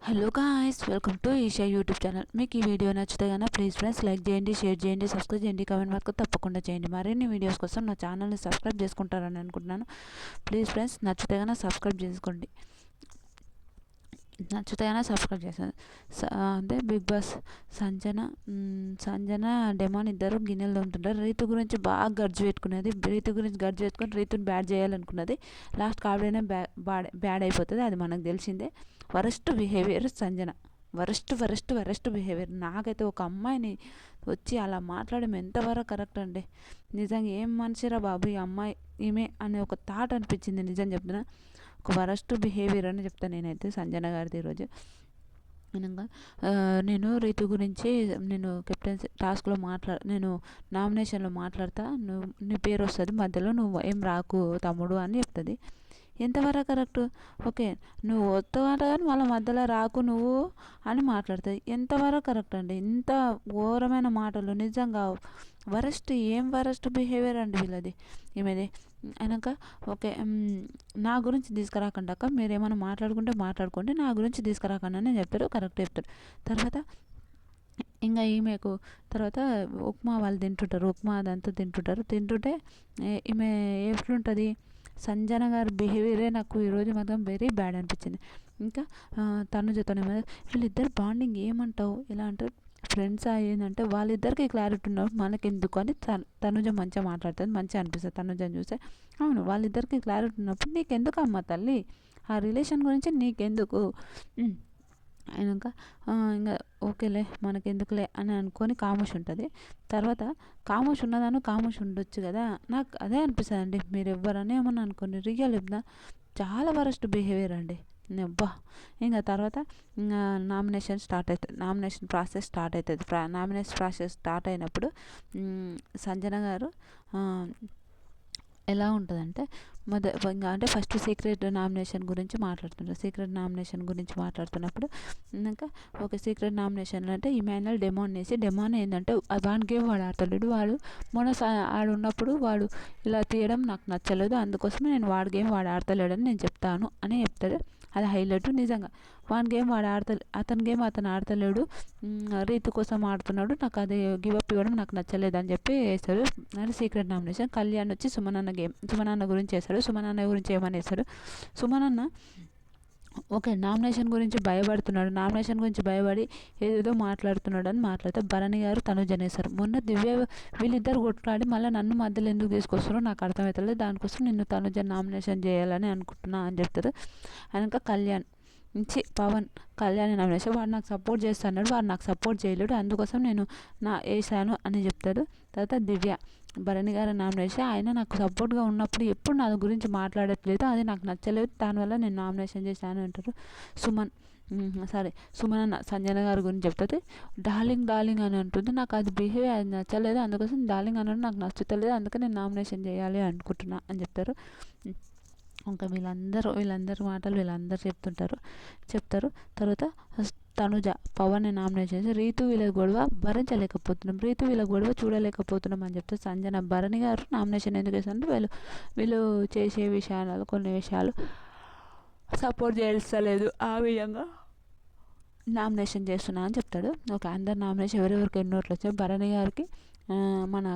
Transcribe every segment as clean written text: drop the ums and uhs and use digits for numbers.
Hello guys, welcome to Esha YouTube channel. మీకు ఈ video నచ్చితే కనుక ప్లీజ్ ఫ్రెండ్స్ లైక్ చేయండి, షేర్ చేయండి, సబ్స్క్రైబ్ చేయండి, కామెంట్ మార్క్ తప్పకుండా చేయండి. మరిన్ని వీడియోస్ కోసం నా ఛానల్ని సబ్స్క్రైబ్ చేసుకుంటారని అనుకుంటున్నాను. ప్లీజ్ ఫ్రెండ్స్ నచ్చితే కనుక సబ్స్క్రైబ్ చేసుకోండి. నచ్చితే కనుక సబ్స్క్రైబ్ చేస్తాను. అంటే బిగ్ బాస్ సంజన డెమాన్ ఇద్దరు గిన్నెలు తోముతుంటారు. రీతు గురించి బాగా గర్జు పెట్టుకునేది. రీతు గురించి గర్జు పెట్టుకొని రీతుని బ్యాడ్ చేయాలనుకున్నది. లాస్ట్కి ఆవిడైనా బ్యాడ్ అయిపోతుంది, అది మనకు తెలిసిందే. Worst behaviour Sanjana, worst behaviour. నాకైతే ఒక అమ్మాయిని వచ్చి అలా మాట్లాడడం ఎంతవరకు కరెక్ట్ అండి. నిజంగా ఏం మనిషిరా బాబు ఈ అమ్మాయి, ఈమె అనే ఒక థాట్ అనిపించింది. నిజం చెప్తున్నా, ఒక వరస్ట్ బిహేవియర్ అని చెప్తాను నేనైతే సంజన గారిది. ఈరోజు నేను రీతు గురించి నేను కెప్టెన్సీ టాస్క్లో నేను నామినేషన్లో మాట్లాడతా, నీ పేరు వస్తుంది, మధ్యలో నువ్వు ఏం రాకు తమ్ముడు అని చెప్తుంది. ఎంతవరకు కరెక్ట్? ఓకే, నువ్వు వస్తావట కానీ వాళ్ళ మధ్యలో రాకు నువ్వు అని మాట్లాడుతుంది. ఎంతవరకు కరెక్ట్ అండి? ఇంత ఘోరమైన మాటలు, నిజంగా ఏం వరస్ట్ బిహేవియర్ అండి వీళ్ళది, ఈమెది. అయినాక ఓకే, నా గురించి తీసుకురాకండి అక్క, మీరు ఏమైనా మాట్లాడుకోండి, నా గురించి తీసుకురాకండి అని చెప్తారు. కరెక్ట్ చెప్తారు. తర్వాత ఇంకా ఈమెకు తర్వాత ఉప్మా వాళ్ళు తింటుంటారు, ఉప్మా అదంతా తింటుంటే ఈమె ఎట్లుంటుంది, సంజన గారి బిహేవియరే నాకు ఈరోజు మాత్రం వెరీ బ్యాడ్ అనిపించింది. ఇంకా తనుజతోనే వీళ్ళిద్దరు బాండింగ్ ఏమంటావు, ఎలా అంటారు ఫ్రెండ్స్ ఏంటంటే వాళ్ళిద్దరికి క్లారిటీ ఉన్నప్పుడు మనకెందుకు అని తనుజ మంచిగా మాట్లాడుతుంది, మంచిగా అనిపిస్తుంది తనుజని చూస్తే. అవును, వాళ్ళిద్దరికి క్లారిటీ ఉన్నప్పుడు నీకెందుకు అమ్మ తల్లి, ఆ రిలేషన్ గురించి నీకెందుకు అయినాక ఇంకా ఓకేలే మనకెందుకులే అని అనుకొని కామోష్ ఉంటుంది. తర్వాత కామోష్ ఉన్నదాను కామోష్ ఉండొచ్చు కదా, నాకు అదే అనిపిస్తుంది అండి. మీరు ఎవరని ఏమన్నా అనుకోండి, రియల్ చెప్తా, చాలా వరస్ట్ బిహేవియర్ అండి. అబ్బా. ఇంకా తర్వాత నామినేషన్ ప్రాసెస్ స్టార్ట్ అవుతుంది. నామినేషన్ ప్రాసెస్ స్టార్ట్ అయినప్పుడు సంజన గారు ఎలా ఉంటుందంటే అంటే ఫస్ట్ సీక్రెట్ నామినేషన్ గురించి మాట్లాడుతున్నప్పుడు ఇంకా ఒక సీక్రెట్ నామినేషన్లో అంటే ఇమాన్యుయల్ డెమాన్ ఏంటంటే వాడి గేమ్ వాడు ఆడతలేడు, వాడు మొన్న ఆడున్నప్పుడు వాడు ఇలా తీయడం నాకు నచ్చలేదు, అందుకోసమే నేను వాడి గేమ్ వాడు ఆడతలేడని నేను చెప్తాను అని చెప్తాడు. అది హైలైట్. నిజంగా వాడి గేమ్ అతని గేమ్ అతను ఆడతలేడు, రీతు కోసం ఆడుతున్నాడు, నాకు అది గివప్ ఇవ్వడం నాకు నచ్చలేదు అని చెప్పి వేస్తాడు. అది సీక్రెట్ నామినేషన్. కళ్యాణ్ వచ్చి సుమనన్న గురించి వేస్తాడు. సుమనన్న గురించి ఏమని వేస్తాడు, సుమనన్న ఓకే నామినేషన్ గురించి భయపడి ఏదేదో మాట్లాడుతున్నాడు అని మాట్లాడితే భరణి గారు తనుజనేస్తారు. మొన్న దివ్య వీళ్ళిద్దరు కొట్లాడి మళ్ళీ నన్ను మధ్యలో ఎందుకు తీసుకొస్తారో నాకు అర్థమవుతలేదు, దానికోసం నిన్ను తనుజ నామినేషన్ చేయాలని అనుకుంటున్నా అని చెప్తారు. ఆయనక పవన్ కళ్యాణ్ నామినేషన్, వాడు నాకు సపోర్ట్ చేస్తున్నాడు, వాడు నాకు సపోర్ట్ చేయలేడు, అందుకోసం నేను వేసాను అని చెప్తాడు. తర్వాత దివ్య భరణి గారి నామినేషన్, ఆయన నాకు సపోర్ట్గా ఉన్నప్పుడు ఎప్పుడు నా గురించి మాట్లాడట్లేదు, అది నాకు నచ్చలేదు, దానివల్ల నేను నామినేషన్ చేశాను అంటారు. సుమన్ సంజన గారి గురించి చెప్తుంది. డార్లింగ్ అని అంటుంది, నాకు అది బిహేవియర్ అది నచ్చలేదు, అందుకోసం డార్లింగ్ అనడం నాకు నచ్చలేదు, అందుకే నేను నామినేషన్ చేయాలి అనుకుంటున్నా అని చెప్తారు. ఇంకా వీళ్ళందరి మాటలు వీళ్ళందరూ చెప్తారు. తర్వాత తనుజ పవన్ని నామినేట్ చేసి రీతు వీళ్ళ గొడవ చూడలేకపోతున్నాం అని చెప్తే సంజన భరణి గారు నామినేషన్ ఎందుకు వేస్తారంటే వీళ్ళు చేసే విషయాలలో కొన్ని విషయాలు సపోర్ట్ చేస్తలేదు, ఆ విధంగా నామినేషన్ చేస్తున్నా అని చెప్తాడు. ఓకే, అందరు నామినేషన్ ఎవరెవరికి ఎన్ని ఓట్లు వచ్చాయి, భరణి గారికి మన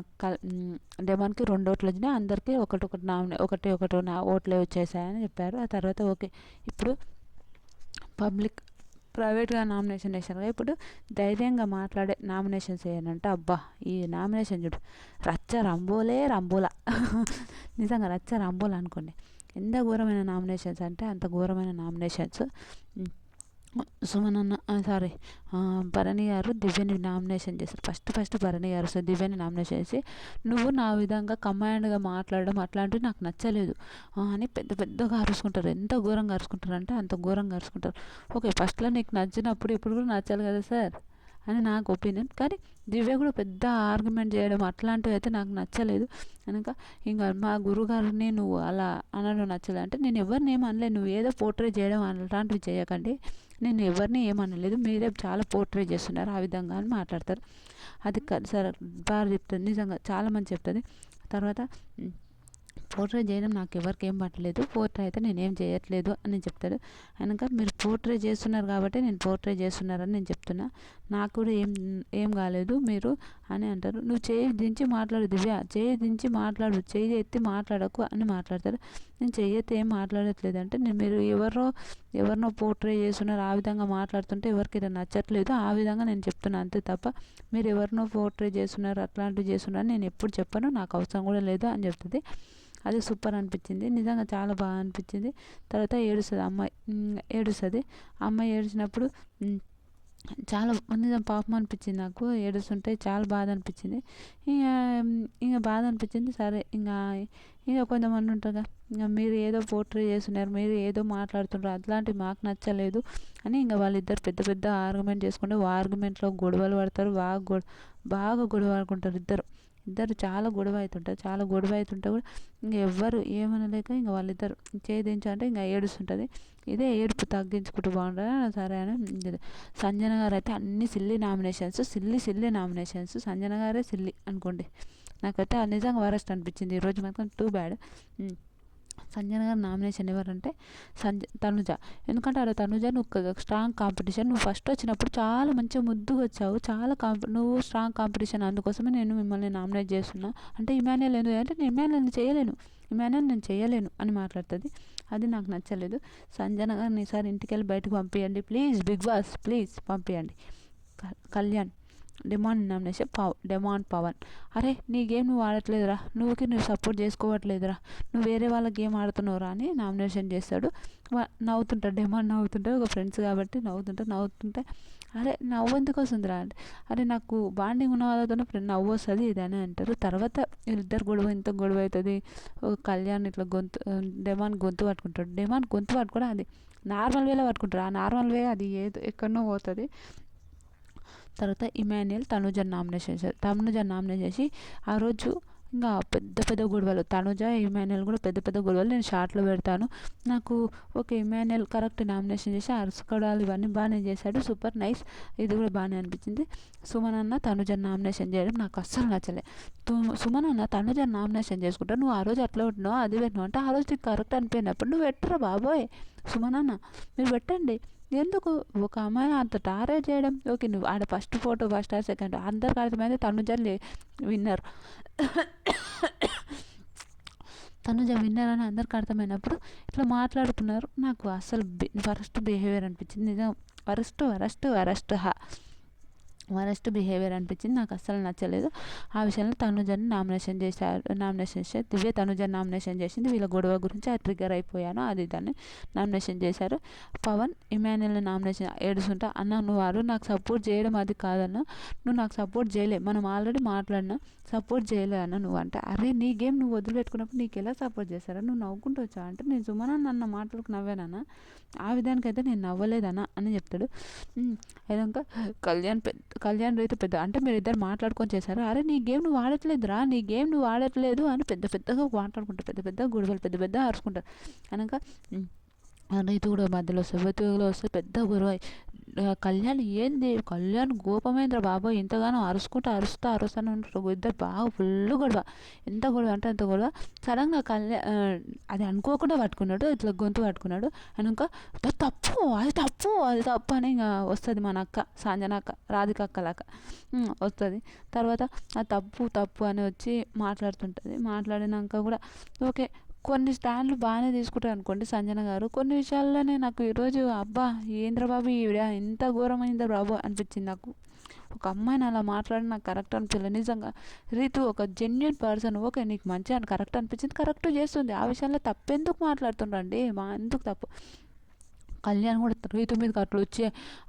డెమాన్కి 2 ఓట్లు వచ్చినాయి, అందరికీ ఒకటి ఓట్లే వచ్చేసాయని చెప్పారు. ఆ తర్వాత ఓకే, ఇప్పుడు ప్రైవేట్గా నామినేషన్ వేసారు కదా, ఇప్పుడు ధైర్యంగా మాట్లాడే నామినేషన్స్ వేయనంటే అబ్బా, ఈ నామినేషన్ చూడు రంబోలా నిజంగా రంబోలా అనుకోండి. ఎంత ఘోరమైన నామినేషన్స్ అంటే అంత ఘోరమైన నామినేషన్స్. భరణి గారు దివ్యని నామినేషన్ చేశారు. ఫస్ట్ భరణి గారు దివ్యని నామినేషన్ చేసి, నువ్వు నా విధంగా కమాండ్గా మాట్లాడడం అట్లాంటివి నాకు నచ్చలేదు అని పెద్దగా అరుచుకుంటారు. ఎంత ఘోరంగా అరుచుకుంటారు అంటే అంత ఘోరంగా అరుచుకుంటారు. ఓకే, ఫస్ట్లో నీకు నచ్చినప్పుడు ఇప్పుడు కూడా నచ్చాలి కదా సార్ అని నాకు ఒపీనియన్. కానీ దివ్య కూడా పెద్ద ఆర్గ్యుమెంట్ చేయడం అట్లాంటివి అయితే నాకు నచ్చలేదు. కనుక ఇంకా మా గురుగారిని నువ్వు అలా అనడం నచ్చలేదు అంటే, నేను ఎవరిని ఏమనలేదు, నువ్వు ఏదో పోర్ట్రే చేయడం అలాంటివి చేయకండి, నేను ఎవరిని ఏమనలేదు, మీరే చాలా పోర్ట్రే చేస్తున్నారు ఆ విధంగా అని మాట్లాడతారు. అది సరే బాగా చెప్తుంది, నిజంగా చాలా మంది చెప్తుంది. తర్వాత పోర్ట్రే చేయడం నాకు ఎవరికి ఏం పట్టలేదు, పోర్ట్రే అయితే నేనేం చేయట్లేదు అని చెప్తాడు. కనుక మీరు పోర్ట్రే చేస్తున్నారు కాబట్టి నేను పోర్ట్రే చేస్తున్నారని నేను చెప్తున్నా, నాకు కూడా ఏం కాలేదు మీరు అని అంటారు. నువ్వు చేయి దించి మాట్లాడు దివ్య, చేయి దించి మాట్లాడు, చేయి ఎత్తి మాట్లాడకు అని మాట్లాడతారు. నేను చెయ్యి ఎత్తి ఏం మాట్లాడట్లేదు అంటే, మీరు ఎవరినో పోర్ట్రే చేస్తున్నారు ఆ విధంగా మాట్లాడుతుంటే ఎవరికి నచ్చట్లేదు, ఆ విధంగా నేను చెప్తున్నా అంతే తప్ప మీరు ఎవరినో పోర్ట్రే చేస్తున్నారు అట్లాంటివి చేస్తున్నారు నేను ఎప్పుడు చెప్పను, నాకు అవసరం కూడా లేదు అని చెప్తుంది. అది సూపర్ అనిపించింది, నిజంగా చాలా బాగా అనిపించింది. తర్వాత ఏడుస్తుంది అమ్మాయి, ఏడుస్తుంది. అమ్మాయి ఏడ్చినప్పుడు చాలా నిజం పాపం అనిపించింది నాకు, ఏడుస్తుంటే చాలా బాధ అనిపించింది. ఇంకా బాధ అనిపించింది. సరే ఇంకా కొంతమంది ఉంటారుగా, ఇంకా మీరు ఏదో పోర్ట్రే చేస్తున్నారు, మీరు ఏదో మాట్లాడుతున్నారు, అట్లాంటివి మాకు నచ్చలేదు అని ఇంకా వాళ్ళిద్దరు పెద్ద పెద్ద ఆర్గ్యుమెంట్ చేసుకుంటే ఆర్గ్యుమెంట్లో గొడవలు పడతారు, బాగా గొడవ ఆడుకుంటారు ఇద్దరు చాలా గొడవ అవుతుంటుంది. చాలా గొడవ అవుతుంటే కూడా ఇంకా ఎవ్వరు ఏమనలేక ఇంకా వాళ్ళిద్దరు ఛేదించంటే ఇంకా ఏడుస్తుంటుంది. ఇదే ఏడుపు తగ్గించుకుంటూ బాగుంటుంది. సరే అని సంజన గారు అయితే అన్ని సిల్లీ నామినేషన్స్, సంజన గారే సిల్లీ అనుకోండి. నాకైతే నిజంగా వరస్ట్ అనిపించింది ఈరోజు మాత్రం, టూ బ్యాడ్. సంజన గారు నామినేషన్ ఎవరంటే తనుజ. ఎందుకంటే ఆడ తనుజ నువ్వు స్ట్రాంగ్ కాంపిటీషన్, నువ్వు ఫస్ట్ వచ్చినప్పుడు చాలా మంచిగా ముద్దుగా వచ్చావు, చాలా నువ్వు స్ట్రాంగ్ కాంపిటీషన్, అందుకోసమే నేను మిమ్మల్ని నామినేట్ చేస్తున్నా అంటే ఇమాన్యుయల్ అంటే నేను చేయలేను అని మాట్లాడుతుంది. అది నాకు నచ్చలేదు. సంజన గారిని ఈసారి ఇంటికి వెళ్ళి బయటకు పంపించండి ప్లీజ్, బిగ్ బాస్ ప్లీజ్ పంపించండి. Kalyan demand nomination demand Pavan. అరే నీ గేమ్ నువ్వు ఆడట్లేదురా, నువ్వు సపోర్ట్ చేసుకోవట్లేదురా, నువ్వు వేరే వాళ్ళ గేమ్ ఆడుతున్నావురా అని నామినేషన్ చేస్తాడు. నవ్వుతుంటాడు డిమాండ్, నవ్వుతుంటే ఒక ఫ్రెండ్స్ కాబట్టి నవ్వుతుంటే అరే నవ్వు ఎందుకు వస్తుందిరా అంటే, అరే నాకు బాండింగ్ ఉన్న వాళ్ళతోనే నవ్వు వస్తుంది ఇదని అంటారు. తర్వాత వీళ్ళిద్దరు ఇంత గొడవ అవుతుంది. కళ్యాణ్ ఇట్లా డిమాండ్ గొంతు పట్టుకుంటాడు, డిమాండ్ గొంతు పట్టుకోవడం అది నార్మల్ వేలో పట్టుకుంటారు, ఆ నార్మల్ వే అది ఎక్కడనో పోతుంది. తర్వాత ఇమాన్యుయల్ తనుజని నామినేషన్ చేసి ఆ రోజు ఇంకా పెద్ద గొడవలు, తనుజ ఇమాన్యుయల్ కూడా పెద్ద గొడవలు నేను షార్ట్లో పెడతాను. నాకు ఓకే ఇమాన్యుయల్ కరెక్ట్ నామినేషన్ చేసి అరుసుకోవడాలు ఇవన్నీ బాగానే చేశాడు, సూపర్ నైస్, ఇది కూడా బాగానే అనిపించింది. సుమన్ అన్న తనుజని నామినేషన్ చేయడం నాకు అస్సలు నచ్చలే. సుమన్ అన్న తనుజని నామినేషన్ చేసుకుంటావు, నువ్వు ఆ రోజు అట్లా ఉంటున్నావు అది పెట్టినావు అంటే ఆ రోజు నీకు కరెక్ట్ అనిపోయినప్పుడు నువ్వు పెట్టరా బాబోయ్, సుమన్ అన్న మీరు పెట్టండి. ఎందుకు ఒక అమ్మాయి అంత టార్గెట్ చేయడం? ఓకే నువ్వు ఆడ first photo first or second అందరికి అర్థమైంది తనుజ విన్నర్ అని అందరికి అర్థమైనప్పుడు ఇట్లా మాట్లాడుతున్నారు. నాకు అసలు వరస్ట్ బిహేవియర్ అనిపించింది, నిజం వరస్ట్ బిహేవియర్ అనిపించింది, నాకు అస్సలు నచ్చలేదు. ఆ విషయంలో తనుజని నామినేషన్ చేశారు, దివ్య తనుజని నామినేషన్ చేసింది, వీళ్ళ గొడవ గురించి ట్రిగ్గర్ అయిపోయాను అది దాన్ని నామినేషన్ చేశారు. పవన్ ఇమాన్యుయల్ని నామినేషన్ ఏడుస్తుంటా, అన్న నువ్వు నాకు సపోర్ట్ చేయడం అది కాదన్న, నువ్వు నాకు సపోర్ట్ చేయలే, మనం ఆల్రెడీ మాట్లాడినా సపోర్ట్ చేయలే అన్న నువ్వు అంటే, అరే నీ గేమ్ నువ్వు వదిలిపెట్టుకున్నప్పుడు నీకు ఎలా సపోర్ట్ చేస్తారా, నువ్వు నవ్వుకుంటూ వచ్చావు అంటే నేను సుమన్ అన్న మాటలకు నవ్వానన్నా, ఆ విధానికైతే నేను నవ్వలేదన్నా అని చెప్తాడు. అయినాక కళ్యాణ్ రైతు పెద్ద అంటే మీరు ఇద్దరు మాట్లాడుకొని చేశారు, అరే నీ గేమ్ నువ్వు ఆడట్లేదు అని పెద్దగా మాట్లాడుకుంటారు, పెద్ద గొడవలు పెద్ద అరుచుకుంటారు. అనక రైతు కూడా మధ్యలో వస్తే పెద్ద గొడవ. కళ్యాణ్ గోపమేంద్ర బాబు ఇంతగానో అరుస్తానే ఉంటారు ఇద్దరు, బాగా ఫుల్ గొడవ, ఎంత గొడవ అంటే అంత గొడవ. సడన్గా అది అనుకోకుండా పట్టుకున్నాడు, ఇట్లా గొంతు పట్టుకున్నాడు. అనుక అది తప్పు అని ఇంకా వస్తుంది మన అక్క సంజన అక్క, రాధిక అక్కలాక వస్తుంది. తర్వాత ఆ తప్పు అని వచ్చి మాట్లాడుతుంటుంది. మాట్లాడినాక కూడా ఓకే కొన్ని స్టాండ్లు బాగానే తీసుకుంటారు అనుకోండి సంజన గారు, కొన్ని విషయాల్లోనే నాకు ఈరోజు అబ్బా ఏంద్రబాబు ఈవిడ ఎంత ఘోరమైందో బాబు అనిపించింది నాకు. ఒక అమ్మాయిని అలా మాట్లాడి నాకు కరెక్ట్ అనిపించలేదు నిజంగా. రీతు ఒక జెన్యున్ పర్సన్, ఓకే నీకు మంచిగా కరెక్ట్ అనిపించింది, కరెక్ట్ చేస్తుంది, ఆ విషయంలో తప్పెందుకు మాట్లాడుతుండ్రండి, ఎందుకు తప్పు. కళ్యాణ్ కూడా రీతు మీదకి అట్లా వచ్చి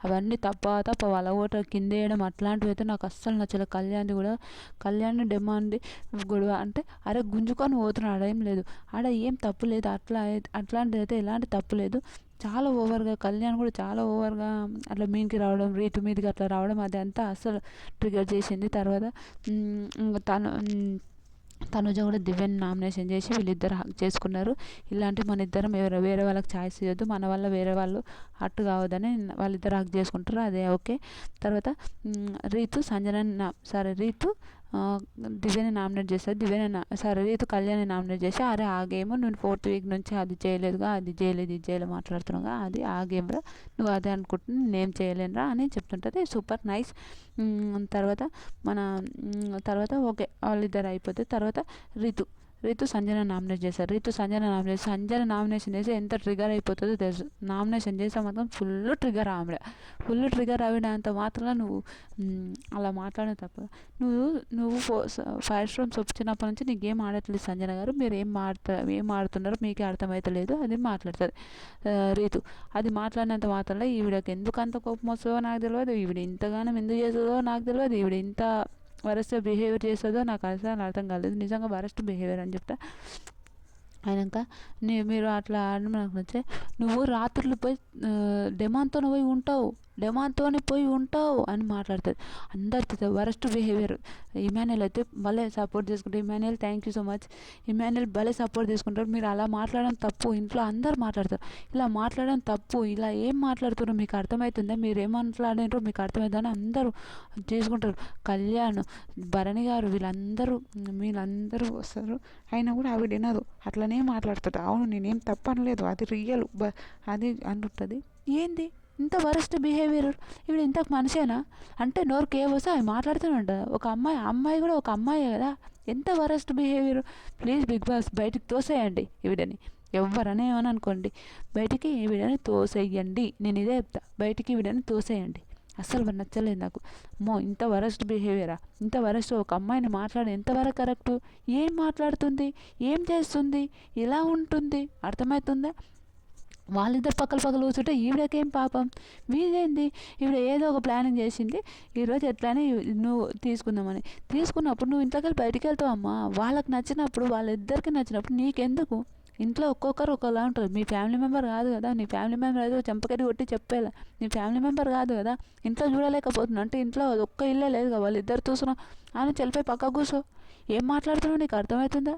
అవన్నీ తప్ప వాళ్ళ ఓటర్ కింద వేయడం అట్లాంటివి అయితే నాకు అస్సలు నచ్చలేదు. కళ్యాణ్ డిమాండ్ గొడవ అంటే అరే గుంజుకొని పోతున్నాడు, ఏం లేదు ఆడ ఏం తప్పు లేదు, అట్లాంటిది అయితే ఎలాంటి తప్పు లేదు. చాలా ఓవర్గా కళ్యాణ్ కూడా చాలా ఓవర్గా అట్లా మీదకి రావడం, రీతు మీదకి అట్లా రావడం అది అంతా అస్సలు ట్రిగర్ చేసింది. తర్వాత తనుజ కూడా దివ్యని నామినేషన్ చేసి వీళ్ళిద్దరు హక్ చేసుకున్నారు. ఇలాంటి మన ఇద్దరం వేరే వాళ్ళకి ఛాయిస్ ఇవ్వద్దు, మన వల్ల వేరే వాళ్ళు హట్ కావద్దని వాళ్ళిద్దరు హక్ చేసుకుంటారు, అదే ఓకే. తర్వాత రీతు దివ్యని నామినేట్ చేస్తారు. సరే రీతు కళ్యాణ్ని నామినేట్ చేసి అరే ఆ గేమ్ నువ్వు 4th వీక్ నుంచి అది చేయలేదుగా, అది చేయలేదు, ఇది చేయలేదు మాట్లాడుతున్నావుగా, అది ఆ గేమ్రా, నువ్వు అదే అనుకుంటున్నా, నేనేం చేయలేనురా అని చెప్తుంటుంది. Super nice. తర్వాత మన తర్వాత ఓకే వాళ్ళిద్దరు అయిపోతే తర్వాత రీతు సంజన నామినేట్ చేశారు. సంజన నామినేషన్ చేసి ఎంత ట్రిగర్ అయిపోతుందో తెలుసు. నామినేషన్ చేస్తే మాత్రం ఫుల్ ట్రిగర్ ఆవిడంత మాత్రం నువ్వు అలా మాట్లాడడం తప్ప. నువ్వు ఫైర్ స్టోన్స్ వచ్చినప్పటి నుంచి నీ గేమ్ ఆడట్లేదు సంజన గారు, మీరు ఏం ఆడుతున్నారో మీకే అర్థమవుతలేదు అది మాట్లాడుతుంది రీతు. అది మాట్లాడినంత మాత్రంలో ఈవిడకి ఎందుకు అంత కోపం వస్తుందో నాకు తెలియదు, ఈవిడ ఇంతగానో ఎందుకు చేస్తుందో నాకు తెలియదు, ఈవిడ ఇంత వరస్ట్ బిహేవియర్ చేస్తుందో నాకు అసలు అర్థం కాలేదు. నిజంగా వరస్ట్ బిహేవియర్ అని చెప్తా. అయినాక మీరు అట్లా ఆడడం నాకు నచ్చే, నువ్వు రాత్రులు పోయి డెమాన్తో పోయి ఉంటావు అని మాట్లాడుతుంది. అందరితో వరస్ట్ బిహేవియర్. ఇమాన్యుయల్ అయితే భలే సపోర్ట్ చేసుకుంటారు. Emmanuel thank you so much. Emmanuel భలే సపోర్ట్ చేసుకుంటారు. మీరు అలా మాట్లాడడం తప్పు, ఇంట్లో అందరు మాట్లాడతారు, ఇలా మాట్లాడడం తప్పు, ఇలా ఏం మాట్లాడుతారో మీకు అర్థమవుతుందా, మీరు ఏం మాట్లాడారో మీకు అర్థమవుతుందని అందరూ చేసుకుంటారు. కళ్యాణ్, భరణి గారు వీళ్ళందరూ వస్తారు. అయినా కూడా ఆవిడ వినదు, అట్లనే మాట్లాడుతుంది. అవును నేనేం తప్పు అనలేదు, అది రియల్ అది అంటుంది. ఏంది ఇంత వరస్ట్ బిహేవియర్, ఇప్పుడు ఇంతకు మనిషేనా అంటే నోరుకి ఏ వస్తే అవి మాట్లాడుతూనే ఉంటుంది. ఒక అమ్మాయి కూడా ఒక అమ్మాయే కదా, ఎంత worst behaviour. Please Big Boss బయటికి తోసేయండి ఈవిడని, ఎవరనే ఏమని అనుకోండి, బయటికి ఈవిడని తోసేయండి. నేను ఇదే చెప్తా, బయటికి ఈవిడని తోసేయండి. అస్సలు నచ్చలేదు నాకు. ఇంత వరస్ట్ బిహేవియరా, ఇంత వరస్ట్. ఒక అమ్మాయిని మాట్లాడి ఎంతవరకు కరెక్టు, ఏం మాట్లాడుతుంది, ఏం చేస్తుంది, ఎలా ఉంటుంది అర్థమవుతుందా. వాళ్ళిద్దరు పక్కలు కూర్చుంటే ఈవిడకేం పాపం, వీడేంది, ఈవిడ ఏదో ఒక ప్లానింగ్ చేసింది ఈరోజు ఎట్లానే నువ్వు తీసుకున్నప్పుడు నువ్వు ఇంట్లోకి బయటికి వెళ్తావు అమ్మా. వాళ్ళకి నచ్చినప్పుడు, వాళ్ళిద్దరికి నచ్చినప్పుడు నీకెందుకు. ఇంట్లో ఒక్కొక్కరు ఒకలా ఉంటారు. మీ ఫ్యామిలీ మెంబర్ కాదు కదా, నీ ఫ్యామిలీ మెంబర్ ఏదో చెంపకరి కొట్టి చెప్పేలా, నీ ఫ్యామిలీ మెంబర్ కాదు కదా, ఇంట్లో చూడలేకపోతున్నావు అంటే ఇంట్లో ఒక్క ఇల్లే లేదు కదా, వాళ్ళిద్దరు చూస్తున్నావు అని చెల్లిపోయి పక్క కూర్చో. ఏం మాట్లాడుతున్నావు నీకు అర్థమవుతుందా,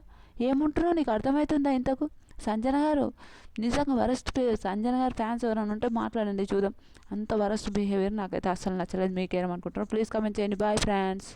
ఏముంటున్నావు నీకు అర్థమవుతుందా. ఇంతకు సంజన గారు నిజంగా సంజన గారు ఫ్యాన్స్ ఎవరైనా ఉంటే మాట్లాడండి చూద్దాం. అంత వరస్ట్ బిహేవియర్ నాకైతే అస్సలు నచ్చలేదు. మీకేమనుకుంటున్నారు ప్లీజ్ కామెంట్ చేయండి. Bye friends.